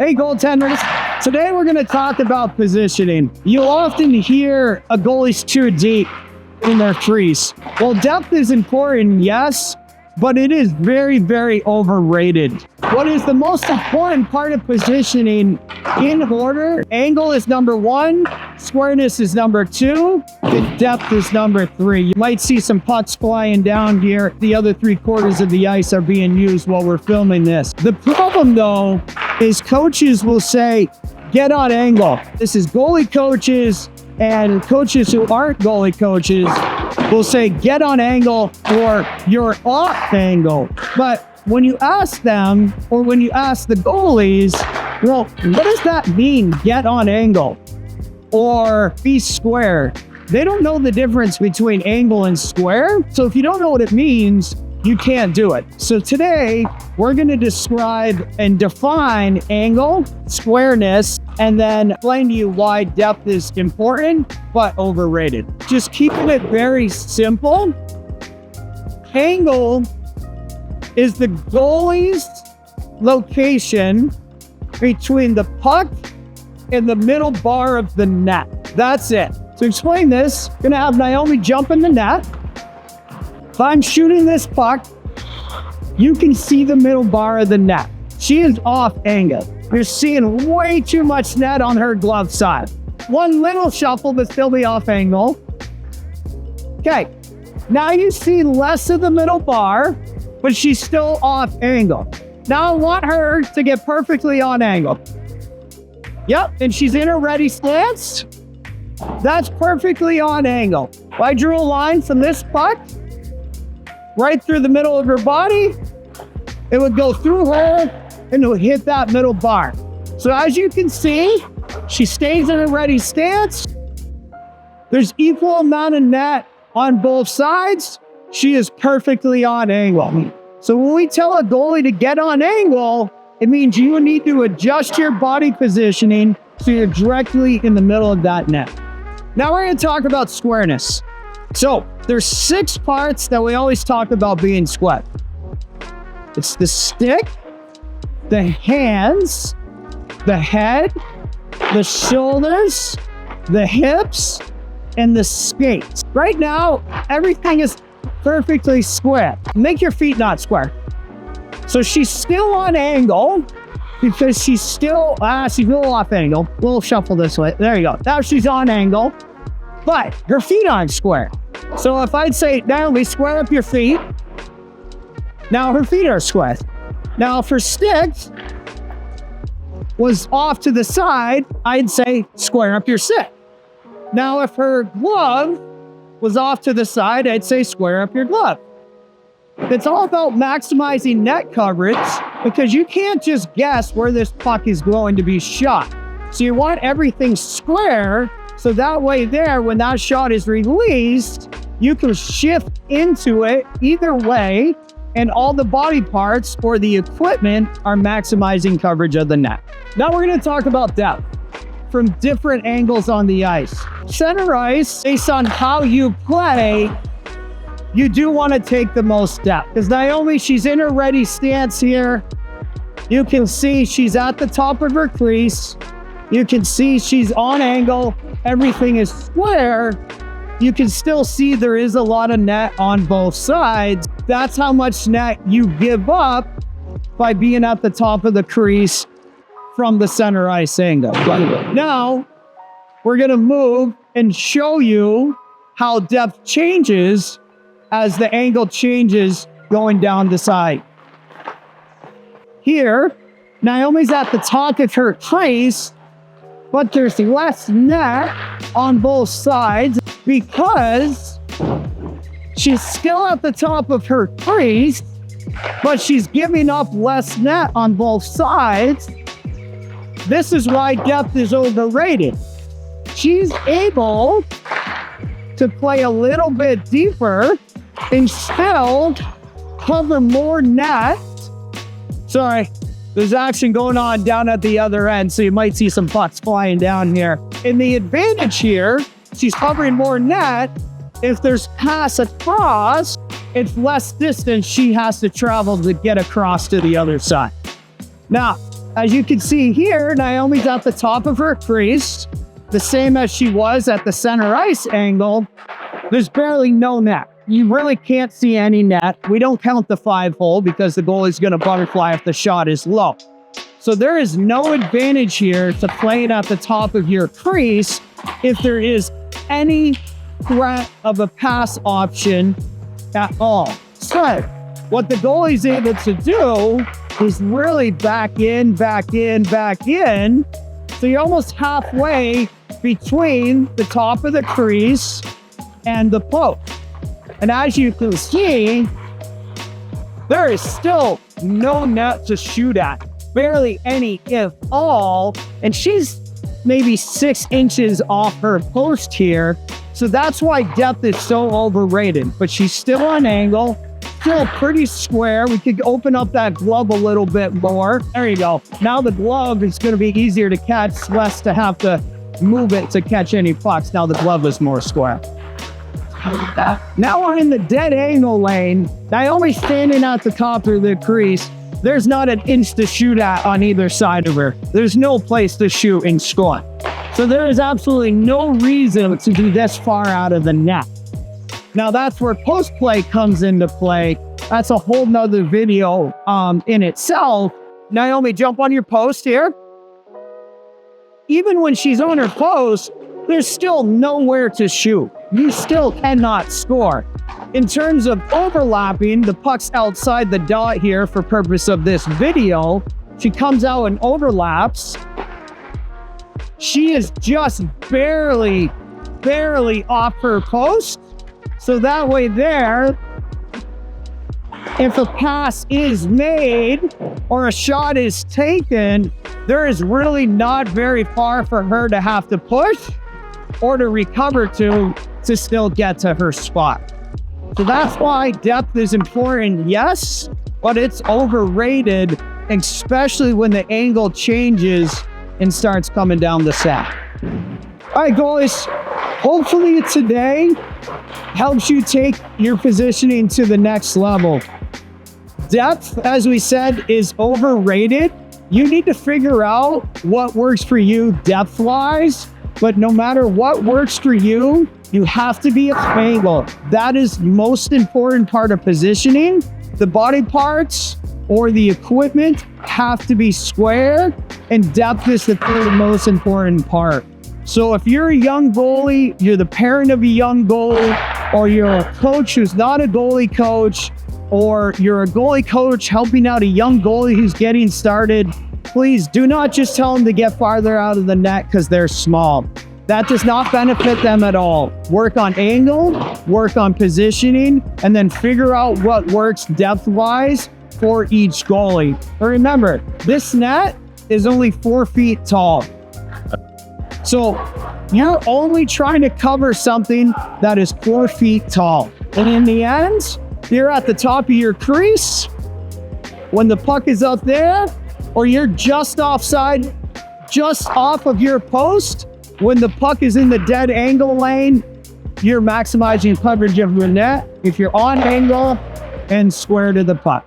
Hey, goaltenders. Today we're going to talk about positioning. You'll often hear a goalie's too deep in their crease. Well, depth is important, yes, but it is very, very overrated. What is the most important part of positioning in order? Angle is number 1, squareness is number 2, and depth is number 3. You might see some pucks flying down here. The other 3/4 of the ice are being used while we're filming this. The problem, though, is coaches will say, get on angle. This is goalie coaches and coaches who aren't goalie coaches will say, get on angle or you're off angle. But when you ask them, or when you ask the goalies, well, what does that mean, get on angle or be square? They don't know the difference between angle and square. So if you don't know what it means, you can't do it. So today, we're going to describe and define angle, squareness, and then explain to you why depth is important, but overrated. Just keeping it very simple. Angle is the goalie's location between the puck and the middle bar of the net. That's it. To explain this, I'm going to have Naomi jump in the net. If I'm shooting this puck, you can see the middle bar of the net. She is off angle. You're seeing way too much net on her glove side. One little shuffle, but still be off angle. Okay, now you see less of the middle bar, but she's still off angle. Now I want her to get perfectly on angle. Yep, and she's in her ready stance. That's perfectly on angle. If I drew a line from this puck, right through the middle of her body, it would go through her and it would hit that middle bar. So as you can see, she stays in a ready stance. There's equal amount of net on both sides. She is perfectly on angle. So when we tell a goalie to get on angle, it means you need to adjust your body positioning so you're directly in the middle of that net. Now we're going to talk about squareness. So there's 6 parts that we always talk about being square. It's the stick, the hands, the head, the shoulders, the hips, and the skates. Right now, everything is perfectly square. Make your feet not square. So she's still on angle because she's still, she's a little off angle. A little shuffle this way. There you go. Now she's on angle, but her feet aren't square. So if I'd say, Naomi, square up your feet. Now her feet are square. Now if her stick was off to the side, I'd say, square up your stick. Now if her glove was off to the side, I'd say, square up your glove. It's all about maximizing net coverage because you can't just guess where this puck is going to be shot. So you want everything square. So that way there, when that shot is released, you can shift into it either way, and all the body parts or the equipment are maximizing coverage of the net. Now we're going to talk about depth from different angles on the ice. Center ice, based on how you play, you do want to take the most depth. Because Naomi, she's in her ready stance here. You can see she's at the top of her crease. You can see she's on angle. Everything is square. You can still see there is a lot of net on both sides. That's how much net you give up by being at the top of the crease from the center ice angle. Now, we're going to move and show you how depth changes as the angle changes going down the side. Here, Naomi's at the top of her crease, but there's less net on both sides because she's still at the top of her crease, but she's giving up less net on both sides. This is why depth is overrated. She's able to play a little bit deeper and still cover more net. Sorry, there's action going on down at the other end, so you might see some pucks flying down here. And the advantage here, she's covering more net. If there's pass across, it's less distance she has to travel to get across to the other side. Now, As you can see here, Naomi's at the top of her crease, the same as she was at the center ice angle. There's barely no net. You really can't see any net. We don't count the 5-hole because the goalie's going to butterfly if the shot is low. So there is no advantage here to playing at the top of your crease if there is any threat of a pass option at all. So what the goalie's able to do is really back in. So you're almost halfway between the top of the crease and the post. And as you can see, there is still no net to shoot at. Barely any, if all. And she's maybe 6 inches off her post here. So that's why depth is so overrated. But she's still on angle, still pretty square. We could open up that glove a little bit more. There you go. Now the glove is going to be easier to catch, less to have to move it to catch any pucks. Now the glove is more square. Now we're in the dead angle lane. Naomi's standing at the top of the crease. There's not an inch to shoot at on either side of her. There's no place to shoot and score. So there is absolutely no reason to be this far out of the net. Now that's where post play comes into play. That's a whole nother video in itself. Naomi, jump on your post here. Even when she's on her post, there's still nowhere to shoot. You still cannot score. In terms of overlapping, the puck's outside the dot here for purpose of this video. She comes out and overlaps. She is just barely off her post. So that way there, if a pass is made or a shot is taken, there is really not very far for her to have to push or to recover to still get to her spot. So that's why depth is important, yes, but it's overrated, especially when the angle changes and starts coming down the set. All right, goalies, hopefully today helps you take your positioning to the next level. Depth, as we said, is overrated. You need to figure out what works for you depth-wise, but no matter what works for you, you have to be a angle. That is the most important part of positioning. The body parts or the equipment have to be square, and depth is the third most important part. So if you're a young goalie, you're the parent of a young goalie, or you're a coach who's not a goalie coach, or you're a goalie coach helping out a young goalie who's getting started, please do not just tell them to get farther out of the net because they're small. That does not benefit them at all. Work on angle, work on positioning, and then figure out what works depth-wise for each goalie. But remember, this net is only 4 feet tall. So you're only trying to cover something that is 4 feet tall. And in the end, you're at the top of your crease when the puck is up there, or you're just offside, just off of your post. When the puck is in the dead angle lane, you're maximizing coverage of your net. If you're on angle and square to the puck.